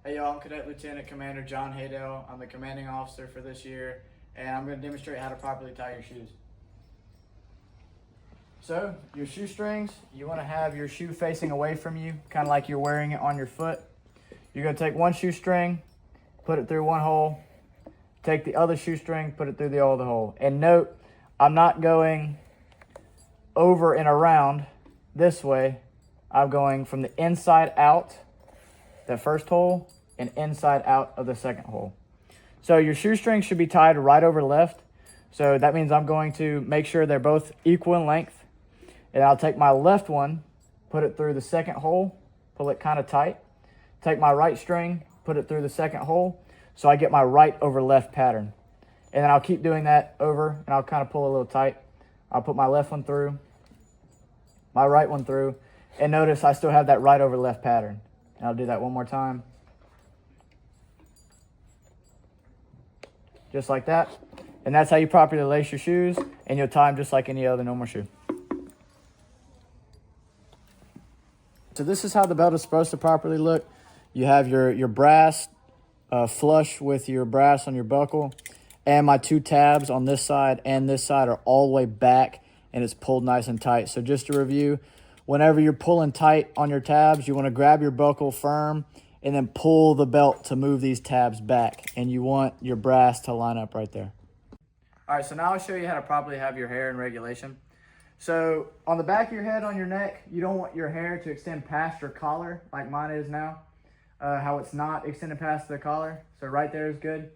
Hey y'all, I'm Cadet Lieutenant Commander John Haydell. I'm the commanding officer for this year, and I'm going to demonstrate how to properly tie your shoes. So, your shoestrings, you want to have your shoe facing away from you, kind of like you're wearing it on your foot. You're going to take one shoestring, put it through one hole, take the other shoestring, put it through the other hole. And note, I'm not going over and around this way. I'm going from the inside out, the first hole, and inside out of the second hole. So your shoestring should be tied right over left. So that means I'm going to make sure they're both equal in length. And I'll take my left one, put it through the second hole, pull it kind of tight. Take my right string, put it through the second hole, so I get my right over left pattern. And then I'll keep doing that over, and I'll kind of pull a little tight. I'll put my left one through, my right one through, and notice I still have that right over left pattern. And I'll do that one more time. Just like that. And that's how you properly lace your shoes, and you'll tie them just like any other normal shoe. So this is how the belt is supposed to properly look. You have your brass flush with your brass on your buckle, and my two tabs on this side and this side are all the way back, and it's pulled nice and tight. So just to review, whenever you're pulling tight on your tabs, you want to grab your buckle firm and then pull the belt to move these tabs back, and you want your brass to line up right there. All right, so now I'll show you how to properly have your hair in regulation. So on the back of your head, on your neck, you don't want your hair to extend past your collar like mine is now, how it's not extended past the collar. So right there is good.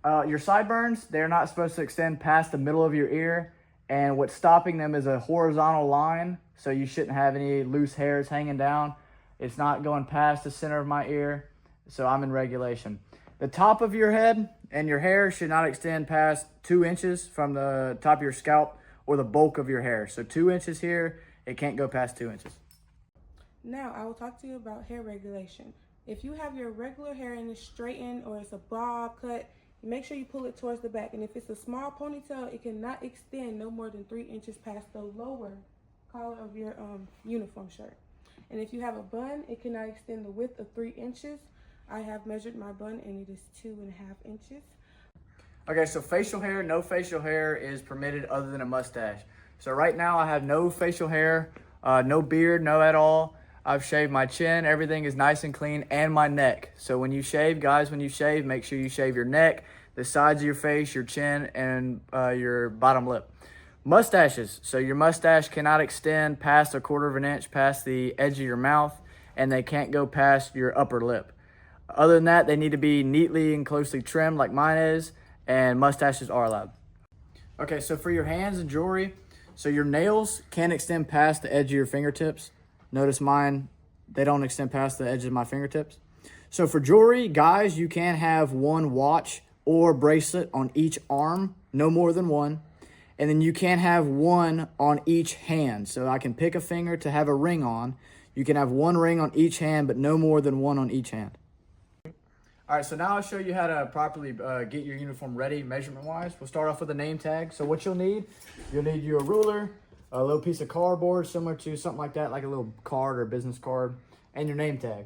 Your sideburns, they're not supposed to extend past the middle of your ear, and what's stopping them is a horizontal line, so you shouldn't have any loose hairs hanging down. It's not going past the center of my ear, so I'm in regulation. The top of your head and your hair should not extend past 2 inches from the top of your scalp or the bulk of your hair. So 2 inches here, it can't go past 2 inches. Now I will talk to you about hair regulation. If you have your regular hair and it's straightened or it's a bob cut, make sure you pull it towards the back. And if it's a small ponytail, it cannot extend no more than 3 inches past the lower collar of your uniform shirt. And if you have a bun, it cannot extend the width of 3 inches. I have measured my bun and it is 2.5 inches. Okay, so facial hair, no facial hair is permitted other than a mustache. So right now I have no facial hair, no beard, no at all. I've shaved my chin, everything is nice and clean, and my neck. So when you shave, guys, when you shave, make sure you shave your neck, the sides of your face, your chin, and your bottom lip. Mustaches, so your mustache cannot extend past 1/4 inch past the edge of your mouth, and they can't go past your upper lip. Other than that, they need to be neatly and closely trimmed like mine is, and mustaches are allowed. Okay, so for your hands and jewelry, so your nails can't extend past the edge of your fingertips. Notice mine, they don't extend past the edge of my fingertips. So for jewelry, guys, you can have one watch or bracelet on each arm, no more than one. And then you can have one on each hand. So I can pick a finger to have a ring on. You can have one ring on each hand, but no more than one on each hand. All right, so now I'll show you how to properly get your uniform ready measurement-wise. We'll start off with a name tag. So what you'll need your ruler, a little piece of cardboard similar to something like that, like a little card or business card, and your name tag.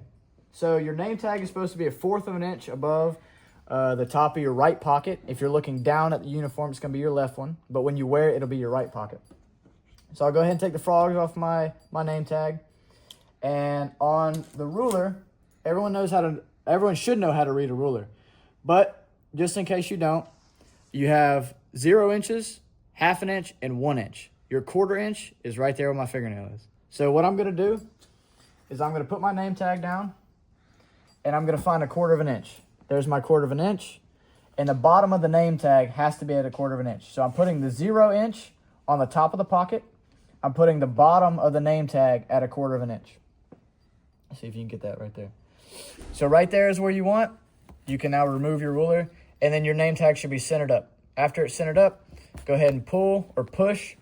So your name tag is supposed to be 1/4 inch above the top of your right pocket. If you're looking down at the uniform, it's going to be your left one, but when you wear it, it'll be your right pocket. So I'll go ahead and take the frogs off my name tag. And on the ruler, everyone should know how to read a ruler. But just in case you don't, you have 0 inches, 1/2 inch, and 1 inch. Your 1/4 inch is right there where my fingernail is. So what I'm going to do is I'm going to put my name tag down, and I'm going to find 1/4 inch. There's my 1/4 inch, and the bottom of the name tag has to be at 1/4 inch. So I'm putting the 0 inch on the top of the pocket. I'm putting the bottom of the name tag at 1/4 inch. Let's see if you can get that right there. So right there is where you want. You can now remove your ruler, and then your name tag should be centered up. After it's centered up, go ahead and pull or push.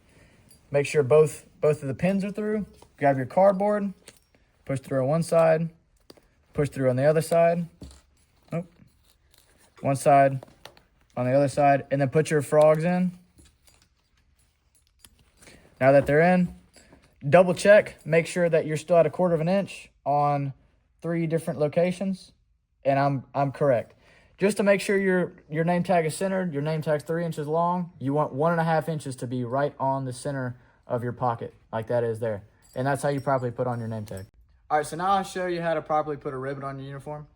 Make sure both of the pins are through. Grab your cardboard, push through on one side, push through on the other side. Oh, one side, on the other side, and then put your frogs in. Now that they're in, double check, make sure that you're still at 1/4 inch on 3 different locations, and I'm correct. Just to make sure your name tag is centered, your name tag's 3 inches long, you want 1.5 inches to be right on the center of your pocket, like that is there. And that's how you properly put on your name tag. All right, so now I'll show you how to properly put a ribbon on your uniform.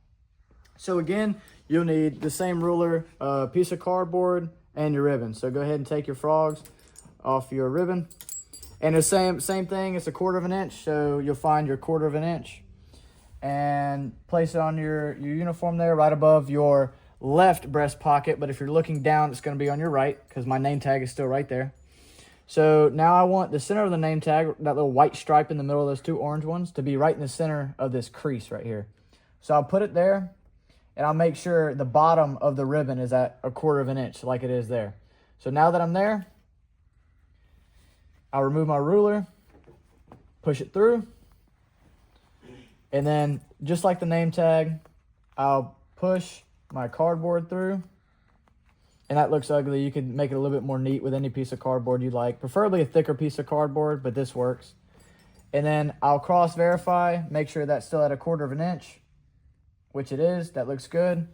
So again, you'll need the same ruler, a piece of cardboard, and your ribbon. So go ahead and take your frogs off your ribbon. And the same thing, it's a 1/4 inch, so you'll find your 1/4 inch and place it on your uniform there right above your left breast pocket. But if you're looking down, it's going to be on your right because my name tag is still right there. So now I want the center of the name tag, that little white stripe in the middle of those 2 orange ones, to be right in the center of this crease right here. So I'll put it there, and I'll make sure the bottom of the ribbon is at a 1/4 inch like it is there. So now that I'm there, I'll remove my ruler, push it through, and then just like the name tag, I'll push my cardboard through. And that looks ugly. You can make it a little bit more neat with any piece of cardboard you like, preferably a thicker piece of cardboard, but this works. And then I'll cross verify, make sure that's still at a 1/4 inch, which it is. That looks good.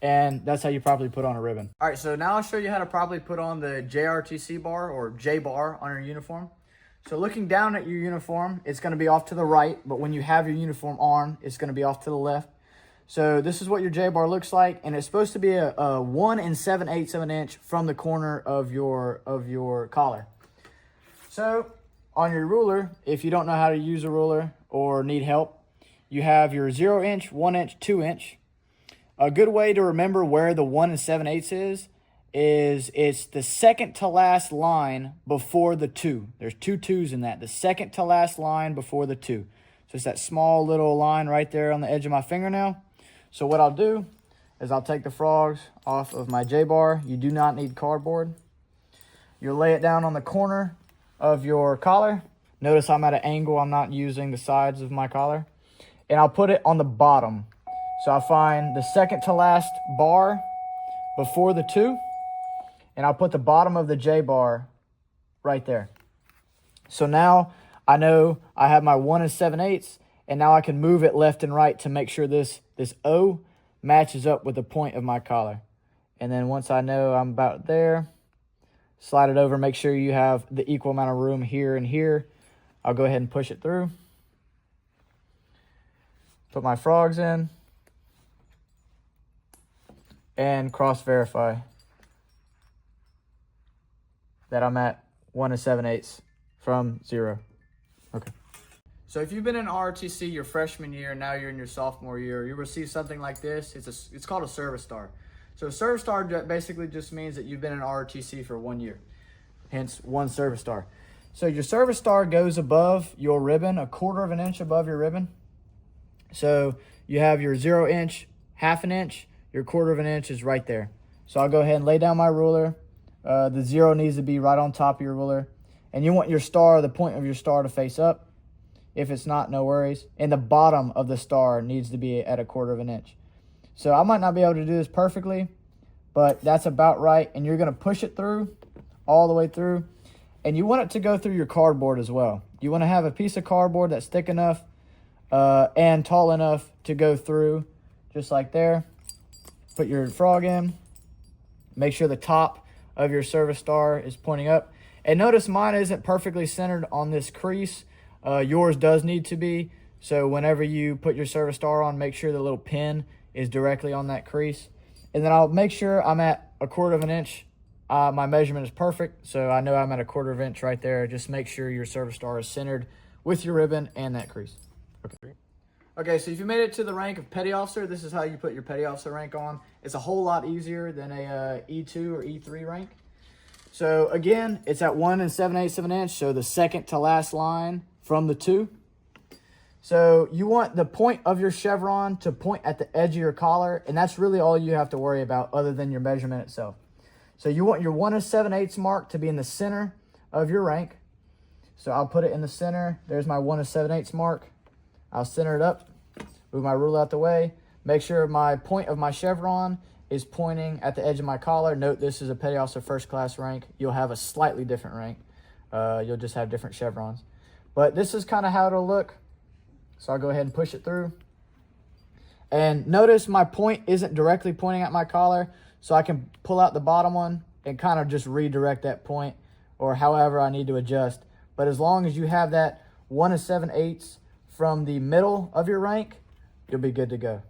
And that's how you properly put on a ribbon. All right, so now I'll show you how to properly put on the JROTC bar or J bar on your uniform. So looking down at your uniform, it's going to be off to the right, but when you have your uniform on, it's going to be off to the left. So this is what your J bar looks like, and it's supposed to be a 1 7/8 of an inch from the corner of your collar. So on your ruler, if you don't know how to use a ruler or need help, you have your 0 inch, 1 inch, 2 inch. A good way to remember where the 1 7/8 is it's the second to last line before the 2. There's 2 2s in that. The second to last line before the 2. So it's that small little line right there on the edge of my fingernail. So what I'll do is I'll take the frogs off of my J-bar. You do not need cardboard. You'll lay it down on the corner of your collar. Notice I'm at an angle. I'm not using the sides of my collar. And I'll put it on the bottom. So I'll find the second to last bar before the 2. And I'll put the bottom of the J-bar right there. So now I know I have my 1 7/8, and now I can move it left and right to make sure this O matches up with the point of my collar. And then once I know I'm about there, slide it over, make sure you have the equal amount of room here and here. I'll go ahead and push it through. Put my frogs in. And cross verify that I'm at 1 7/8 from 0. Okay. So if you've been in ROTC your freshman year and now you're in your sophomore year, you'll receive something like this. It's called a service star. So a service star basically just means that you've been in ROTC for 1 year, hence 1 service star. So your service star goes above your ribbon, a 1/4 inch above your ribbon. So you have your 0 inch, 1/2 inch, your 1/4 inch is right there. So I'll go ahead and lay down my ruler. The 0 needs to be right on top of your ruler. And you want your star, the point of your star, to face up. If it's not, no worries. And the bottom of the star needs to be at a 1/4 inch. So I might not be able to do this perfectly, but that's about right. And you're going to push it through, all the way through. And you want it to go through your cardboard as well. You want to have a piece of cardboard that's thick enough and tall enough to go through, just like there. Put your frog in. Make sure the top of your service star is pointing up. And notice mine isn't perfectly centered on this crease. Yours does need to be. So whenever you put your service star on, make sure the little pin is directly on that crease. And then I'll make sure I'm at a 1/4 inch. My measurement is perfect, so I know I'm at a 1/4 inch right there. Just make sure your service star is centered with your ribbon and that crease. Okay. Okay, so if you made it to the rank of petty officer, this is how you put your petty officer rank on. It's a whole lot easier than a E2 or E3 rank. So again, it's at 1 7/8 of an inch, so the second to last line from the 2. So you want the point of your chevron to point at the edge of your collar, and that's really all you have to worry about other than your measurement itself. So you want your 1 7/8 mark to be in the center of your rank. So I'll put it in the center. There's my 1 7/8 mark. I'll center it up, move my ruler out the way, make sure my point of my chevron is pointing at the edge of my collar. Note this is a petty officer first class rank. You'll have a slightly different rank. You'll just have different chevrons. But this is kind of how it'll look. So I'll go ahead and push it through. And notice my point isn't directly pointing at my collar, so I can pull out the bottom one and kind of just redirect that point or however I need to adjust. But as long as you have that 1 7/8 from the middle of your rank, you'll be good to go.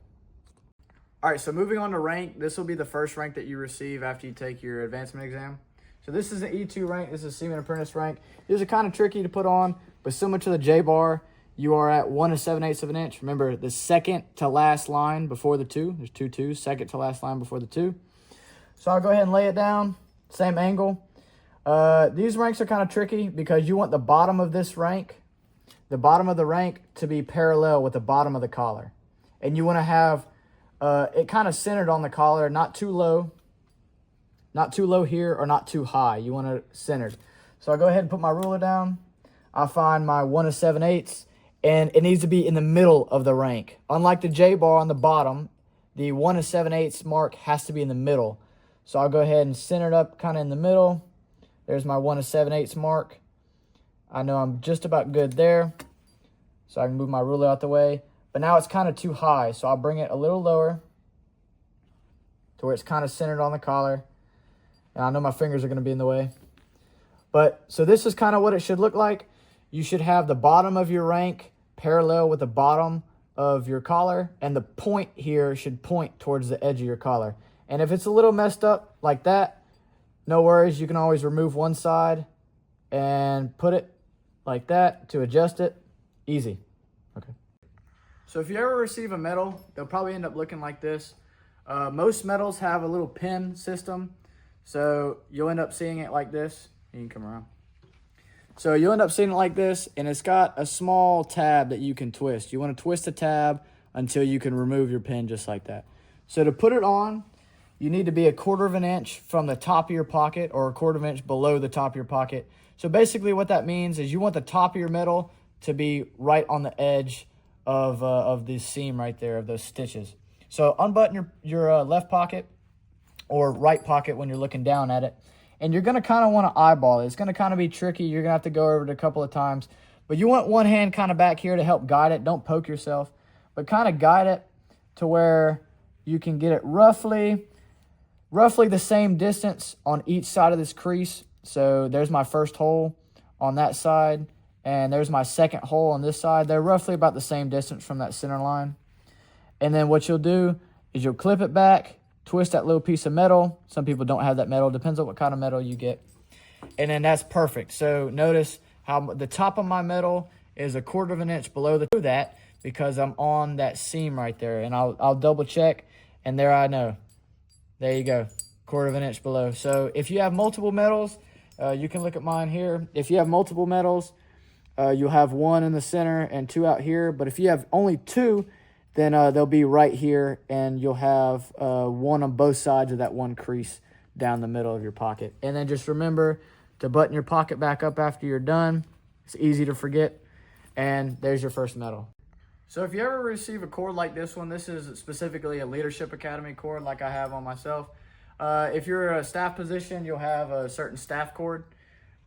All right, so moving on to rank, this will be the first rank that you receive after you take your advancement exam. So this is an E2 rank, this is Seaman Apprentice rank. These are kind of tricky to put on, but similar to the J-bar, you are at 1 7/8 of an inch. Remember, the second to last line before the 2. There's 2 2s, second to last line before the 2. So I'll go ahead and lay it down, same angle. These ranks are kind of tricky because you want the bottom of this rank, the bottom of the rank, to be parallel with the bottom of the collar. And you want to have it kind of centered on the collar, not too low here or not too high. You want it centered. So I'll go ahead and put my ruler down. I'll find my 1 7/8, and it needs to be in the middle of the rank. Unlike the J-bar on the bottom, the 1 7/8 mark has to be in the middle. So I'll go ahead and center it up kind of in the middle. There's my 1 7/8 mark. I know I'm just about good there. So I can move my ruler out the way. But now it's kind of too high, so I'll bring it a little lower to where it's kind of centered on the collar. And I know my fingers are going to be in the way. But so this is kind of what it should look like. You should have the bottom of your rank parallel with the bottom of your collar, and the point here should point towards the edge of your collar. And if it's a little messed up like that, no worries. You can always remove one side and put it like that to adjust it. Easy. Okay. So if you ever receive a medal, they'll probably end up looking like this. Most medals have a little pin system, so you'll end up seeing it like this. You can come around. So you'll end up seeing it like this, and it's got a small tab that you can twist. You want to twist the tab until you can remove your pin just like that. So to put it on, you need to be 1/4 of an inch from the top of your pocket or 1/4 of an inch below the top of your pocket. So basically what that means is you want the top of your medal to be right on the edge of this seam right there, of those stitches. So unbutton your left pocket or right pocket when you're looking down at it. And you're going to kind of want to eyeball it. It's going to kind of be tricky. You're going to have to go over it a couple of times. But you want one hand kind of back here to help guide it. Don't poke yourself. But kind of guide it to where you can get it roughly the same distance on each side of this crease. So there's my first hole on that side. And there's my second hole on this side. They're roughly about the same distance from that center line. And then what you'll do is you'll clip it back, twist that little piece of metal. Some people don't have that metal. Depends on what kind of metal you get. And then that's perfect. So notice how the top of my metal is 1/4 of an inch below that because I'm on that seam right there. And I'll double check. And there I know. There you go. 1/4 of an inch below. So if you have multiple metals, you can look at mine here. If you have multiple metals, you'll have 1 in the center and 2 out here. But if you have only 2, then they'll be right here, and you'll have 1 on both sides of that one crease down the middle of your pocket. And then just remember to button your pocket back up after you're done. It's easy to forget. And there's your first medal. So if you ever receive a cord like this one, this is specifically a Leadership Academy cord like I have on myself. If you're a staff position, you'll have a certain staff cord.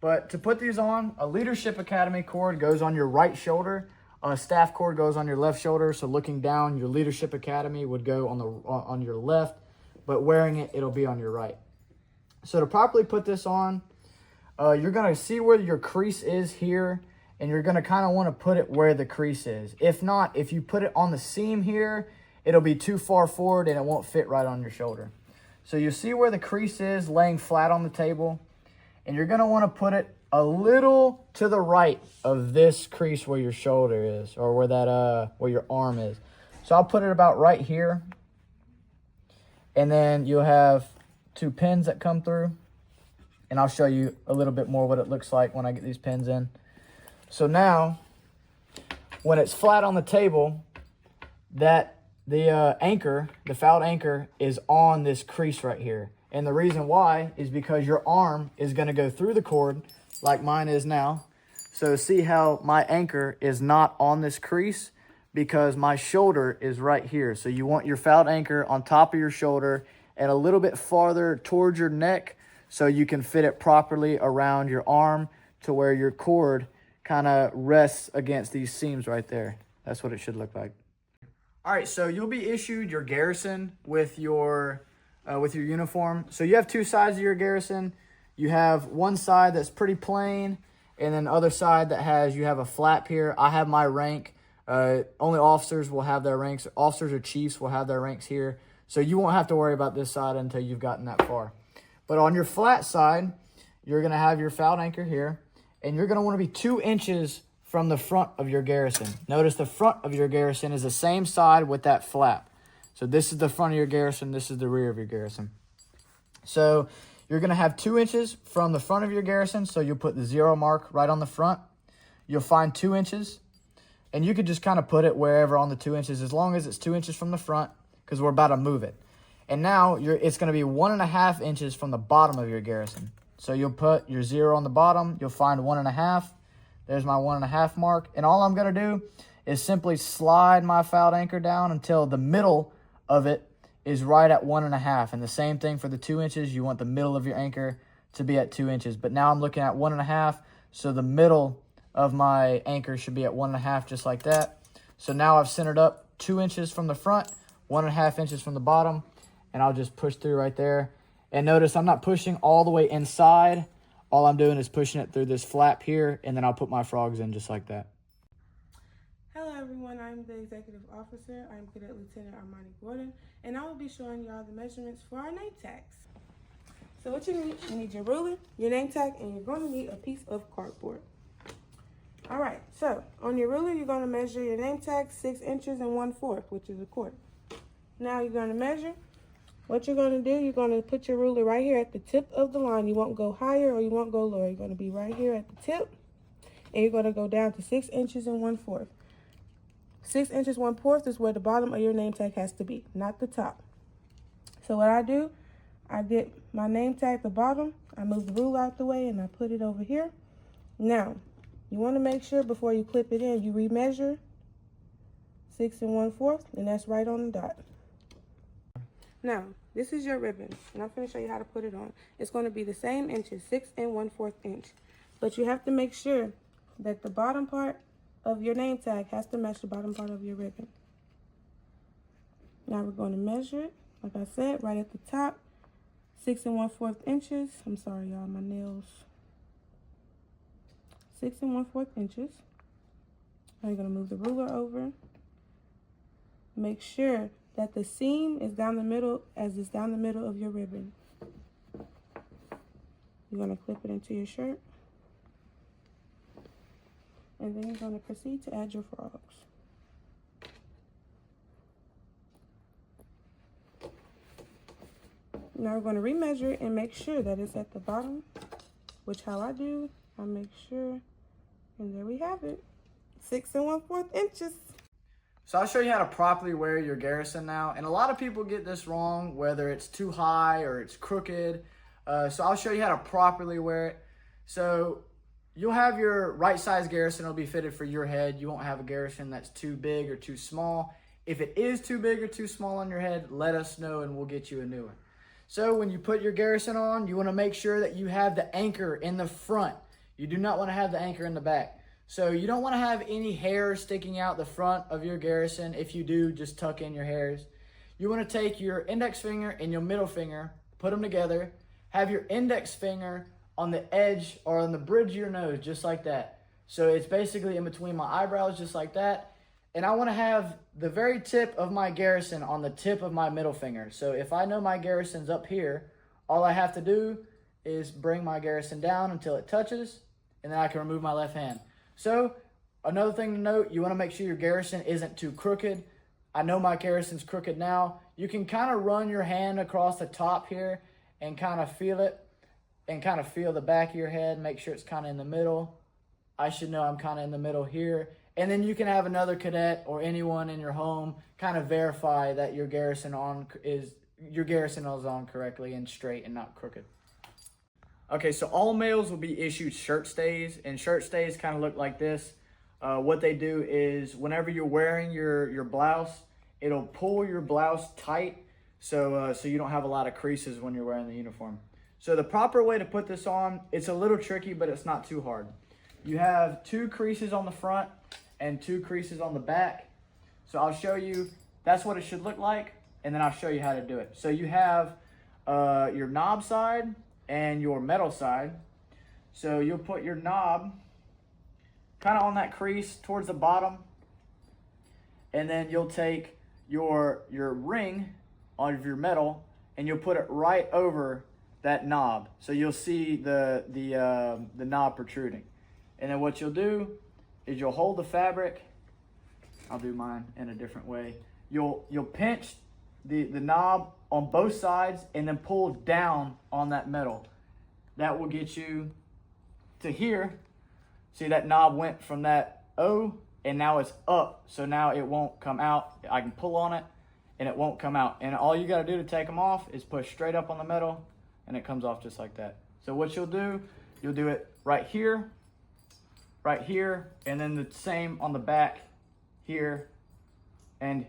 But to put these on, a Leadership Academy cord goes on your right shoulder. A staff cord goes on your left shoulder. So looking down, your Leadership Academy would go on your left, but wearing it, it'll be on your right. So to properly put this on, you're going to see where your crease is here, and you're going to kind of want to put it where the crease is. If not, if you put it on the seam here, it'll be too far forward and it won't fit right on your shoulder. So you see where the crease is laying flat on the table. And you're going to want to put it a little to the right of this crease where your shoulder is, or where that where your arm is. So I'll put it about right here. And then you'll have 2 pins that come through. And I'll show you a little bit more what it looks like when I get these pins in. So now, when it's flat on the table, the anchor, the fouled anchor, is on this crease right here. And the reason why is because your arm is going to go through the cord like mine is now. So see how my anchor is not on this crease because my shoulder is right here. So you want your fouled anchor on top of your shoulder and a little bit farther towards your neck so you can fit it properly around your arm to where your cord kind of rests against these seams right there. That's what it should look like. All right, so you'll be issued your garrison with your uniform. So you have two sides of your garrison. You have one side that's pretty plain, and then the other side that has, you have a flap here. I have my rank. Only officers will have their ranks. Officers or chiefs will have their ranks here. So you won't have to worry about this side until you've gotten that far. But on your flat side, you're going to have your fouled anchor here, and you're going to want to be 2 inches from the front of your garrison. Notice the front of your garrison is the same side with that flap. So this is the front of your garrison. This is the rear of your garrison. So you're going to have 2 inches from the front of your garrison. So you'll put the 0 mark right on the front. You'll find 2 inches. And you could just kind of put it wherever on the 2 inches, as long as it's 2 inches from the front, because we're about to move it. And now it's going to be 1.5 inches from the bottom of your garrison. So you'll put your 0 on the bottom. You'll find 1.5. There's my 1.5 mark. And all I'm going to do is simply slide my fouled anchor down until the middle of it is right at 1.5. And the same thing for the 2 inches. You want the middle of your anchor to be at 2 inches. But now I'm looking at 1.5. So the middle of my anchor should be at 1.5, just like that. So now I've centered up 2 inches from the front, 1.5 inches from the bottom. And I'll just push through right there. And notice I'm not pushing all the way inside. All I'm doing is pushing it through this flap here, and then I'll put my frogs in just like that. Hello everyone, I'm the executive officer. I'm Cadet Lieutenant Armani Gordon, and I will be showing y'all the measurements for our name tags. So what you need your ruler, your name tag, and you're going to need a piece of cardboard. All right, so on your ruler, you're going to measure your name tag 6 inches and 1/4, which is a quarter. Now you're going to measure. What you're going to do, you're going to put your ruler right here at the tip of the line. You won't go higher or you won't go lower. You're going to be right here at the tip, and you're going to go down to 6 inches and 1/4. 6 inches 1/4 is where the bottom of your name tag has to be, not the top. So what I do, I get my name tag at the bottom, I move the ruler out the way, and I put it over here. Now, you want to make sure before you clip it in, you remeasure 6 1/4, and that's right on the dot. Now, this is your ribbon, and I'm going to show you how to put it on. It's going to be the same inches, 6 1/4 inch. But you have to make sure that the bottom part of your name tag has to match the bottom part of your ribbon. Now we're going to measure it, like I said, right at the top, 6 1/4 inches. I'm sorry, y'all, my nails. 6 1/4 inches. Now you're going to move the ruler over. Make sure that the seam is down the middle, as it's down the middle of your ribbon. You're going to clip it into your shirt. And then you're going to proceed to add your frogs. Now we're going to remeasure it and make sure that it's at the bottom, which how I do, I make sure, and there we have it, 6 1/4 inches. So I'll show you how to properly wear your garrison now. And a lot of people get this wrong, whether it's too high or it's crooked. So I'll show you how to properly wear it. So you'll have your right size garrison. It'll be fitted for your head. You won't have a garrison that's too big or too small. If it is too big or too small on your head, let us know and we'll get you a new one. So when you put your garrison on, you want to make sure that you have the anchor in the front. You do not want to have the anchor in the back. So you don't want to have any hair sticking out the front of your garrison. If you do, just tuck in your hairs. You want to take your index finger and your middle finger, put them together, have your index finger on the edge or on the bridge of your nose, just like that. So it's basically in between my eyebrows, just like that. And I want to have the very tip of my garrison on the tip of my middle finger. So if I know my garrison's up here, all I have to do is bring my garrison down until it touches, and then I can remove my left hand. So another thing to note, you want to make sure your garrison isn't too crooked. I know my garrison's crooked now. You can kind of run your hand across the top here and kind of feel it and kind of feel the back of your head. Make sure it's kind of in the middle. I should know I'm kind of in the middle here. And then you can have another cadet or anyone in your home kind of verify that your garrison is on correctly and straight and not crooked. Okay, so all males will be issued shirt stays, and shirt stays kind of look like this. What they do is whenever you're wearing your blouse, it'll pull your blouse tight so you don't have a lot of creases when you're wearing the uniform. So the proper way to put this on, it's a little tricky, but it's not too hard. You have 2 creases on the front and 2 creases on the back. So I'll show you that's what it should look like. And then I'll show you how to do it. So you have your knob side and your metal side. So you'll put your knob kind of on that crease towards the bottom, and then you'll take your ring of your metal and you'll put it right over that knob. So you'll see the knob protruding. And then what you'll do is you'll hold the fabric. I'll do mine in a different way. You'll pinch the knob on both sides and then pull down on that metal. That will get you to here. See, that knob went from that O and now it's up. So now it won't come out. I can pull on it and it won't come out. And all you got to do to take them off is push straight up on the metal and it comes off just like that. So what you'll do it right here, and then the same on the back here and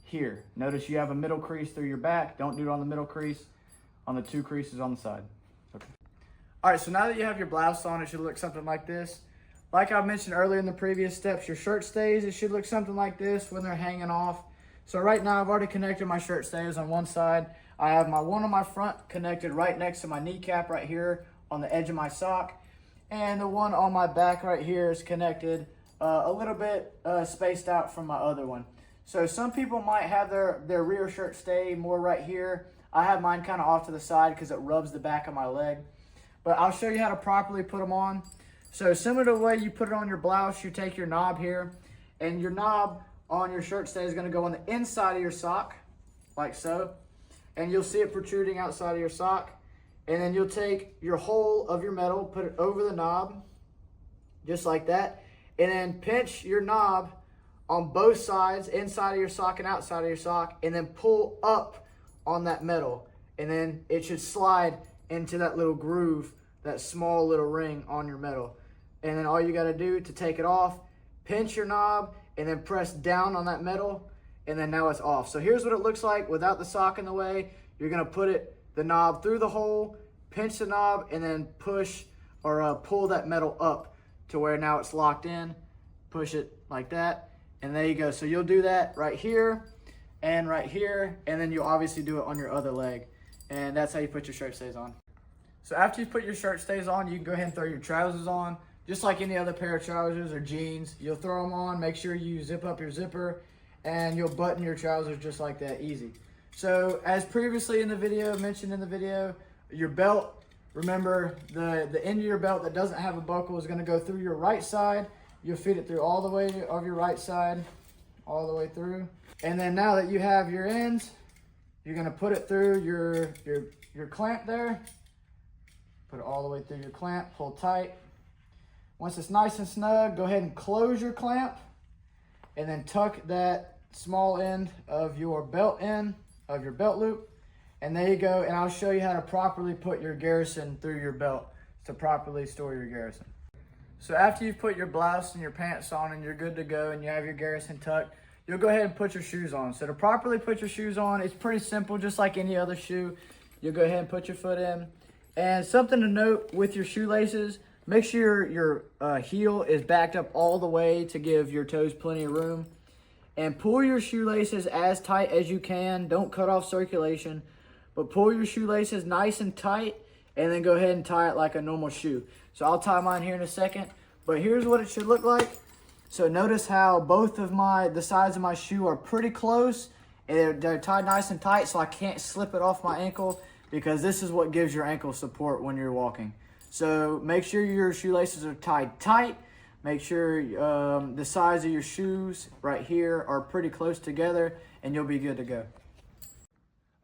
here. Notice you have a middle crease through your back. Don't do it on the middle crease, on the 2 creases on the side. Okay. All right, so now that you have your blouse on, it should look something like this. Like I mentioned earlier in the previous steps, your shirt stays, it should look something like this when they're hanging off. So right now I've already connected my shirt stays on one side. I have my one on my front connected right next to my kneecap right here on the edge of my sock. And the one on my back right here is connected a little bit spaced out from my other one. So some people might have their rear shirt stay more right here. I have mine kind of off to the side because it rubs the back of my leg. But I'll show you how to properly put them on. So similar to the way you put it on your blouse, you take your knob here, and your knob on your shirt stay is going to go on the inside of your sock, like so. And you'll see it protruding outside of your sock. And then you'll take your hole of your metal, put it over the knob, just like that. And then pinch your knob on both sides, inside of your sock and outside of your sock, and then pull up on that metal. And then it should slide into that little groove, that small little ring on your metal. And then all you got to do to take it off, pinch your knob and then press down on that metal, and then now it's off. So here's what it looks like without the sock in the way. You're going to put the knob through the hole, pinch the knob, and then push or pull that metal up to where now it's locked in. Push it like that, and there you go. So you'll do that right here, and then you'll obviously do it on your other leg. And that's how you put your shirt stays on. So after you put your shirt stays on, you can go ahead and throw your trousers on. Just like any other pair of trousers or jeans, you'll throw them on, make sure you zip up your zipper, and you'll button your trousers just like that, easy. So as previously in the video, mentioned in the video, your belt, remember the end of your belt that doesn't have a buckle is gonna go through your right side. You'll feed it through all the way of your right side, all the way through. And then now that you have your ends, you're gonna put it through your clamp there. Put it all the way through your clamp, pull tight. Once it's nice and snug, go ahead and close your clamp and then tuck that small end of your belt in, of your belt loop. And there you go. And I'll show you how to properly put your garrison through your belt to properly store your garrison. So after you've put your blouse and your pants on and you're good to go and you have your garrison tucked, you'll go ahead and put your shoes on. So to properly put your shoes on, it's pretty simple, just like any other shoe. You'll go ahead and put your foot in. And something to note with your shoelaces, make sure your heel is backed up all the way to give your toes plenty of room. And pull your shoelaces as tight as you can. Don't cut off circulation, but pull your shoelaces nice and tight and then go ahead and tie it like a normal shoe. So I'll tie mine here in a second, but here's what it should look like. So notice how both of the sides of my shoe are pretty close and they're tied nice and tight so I can't slip it off my ankle, because this is what gives your ankle support when you're walking. So make sure your shoelaces are tied tight. Make sure the sides of your shoes right here are pretty close together and you'll be good to go.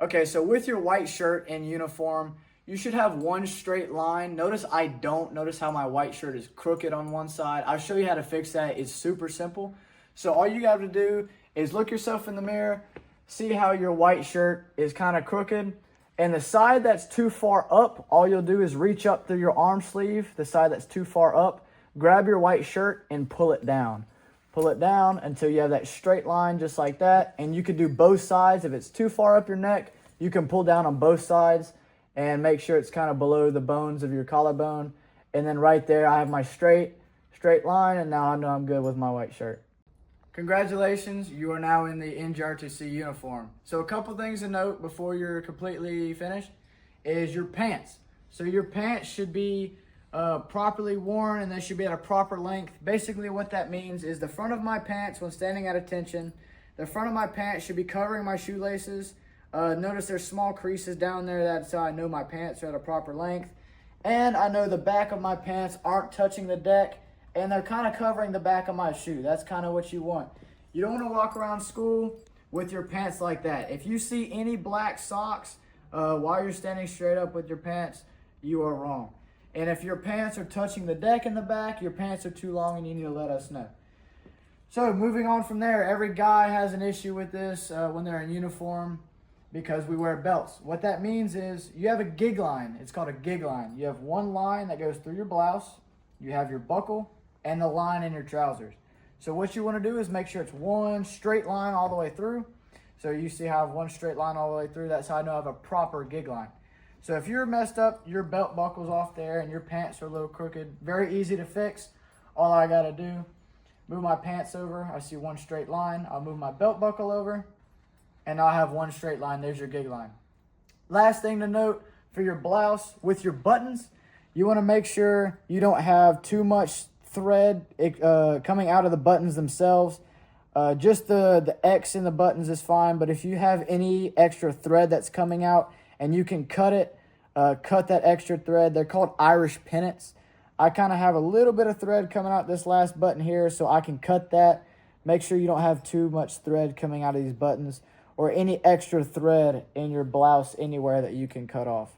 Okay, so with your white shirt and uniform, you should have one straight line. Notice I don't. Notice how my white shirt is crooked on one side. I'll show you how to fix that. It's super simple. So all you got to do is look yourself in the mirror, see how your white shirt is kind of crooked. And the side that's too far up, all you'll do is reach up through your arm sleeve, the side that's too far up, grab your white shirt and pull it down. Pull it down until you have that straight line just like that. And you can do both sides. If it's too far up your neck, you can pull down on both sides and make sure it's kind of below the bones of your collarbone. And then right there, I have my straight line, and now I know I'm good with my white shirt. Congratulations, you are now in the NJROTC uniform. So a couple things to note before you're completely finished is your pants. So your pants should be properly worn, and they should be at a proper length. Basically what that means is the front of my pants, when standing at attention, the front of my pants should be covering my shoelaces. Notice there's small creases down there. That's how I know my pants are at a proper length. And I know the back of my pants aren't touching the deck, and they're kind of covering the back of my shoe. That's kind of what you want. You don't want to walk around school with your pants like that. If you see any black socks while you're standing straight up with your pants, you are wrong. And if your pants are touching the deck in the back, your pants are too long and you need to let us know. So moving on from there, every guy has an issue with this when they're in uniform because we wear belts. What that means is you have a gig line. It's called a gig line. You have one line that goes through your blouse. You have your buckle and the line in your trousers. So what you want to do is make sure it's one straight line all the way through. So you see how I have one straight line all the way through. That's how I know I have a proper gig line. So if you're messed up, your belt buckle's off there and your pants are a little crooked, very easy to fix. All I got to do, move my pants over. I see one straight line. I'll move my belt buckle over and I'll have one straight line. There's your gig line. Last thing to note for your blouse, with your buttons, you want to make sure you don't have too much thread coming out of the buttons themselves. Just the X in the buttons is fine, but if you have any extra thread that's coming out and you can cut it, cut that extra thread. They're called Irish pennants. I kind of have a little bit of thread coming out this last button here, so I can cut that. Make sure you don't have too much thread coming out of these buttons or any extra thread in your blouse anywhere that you can cut off.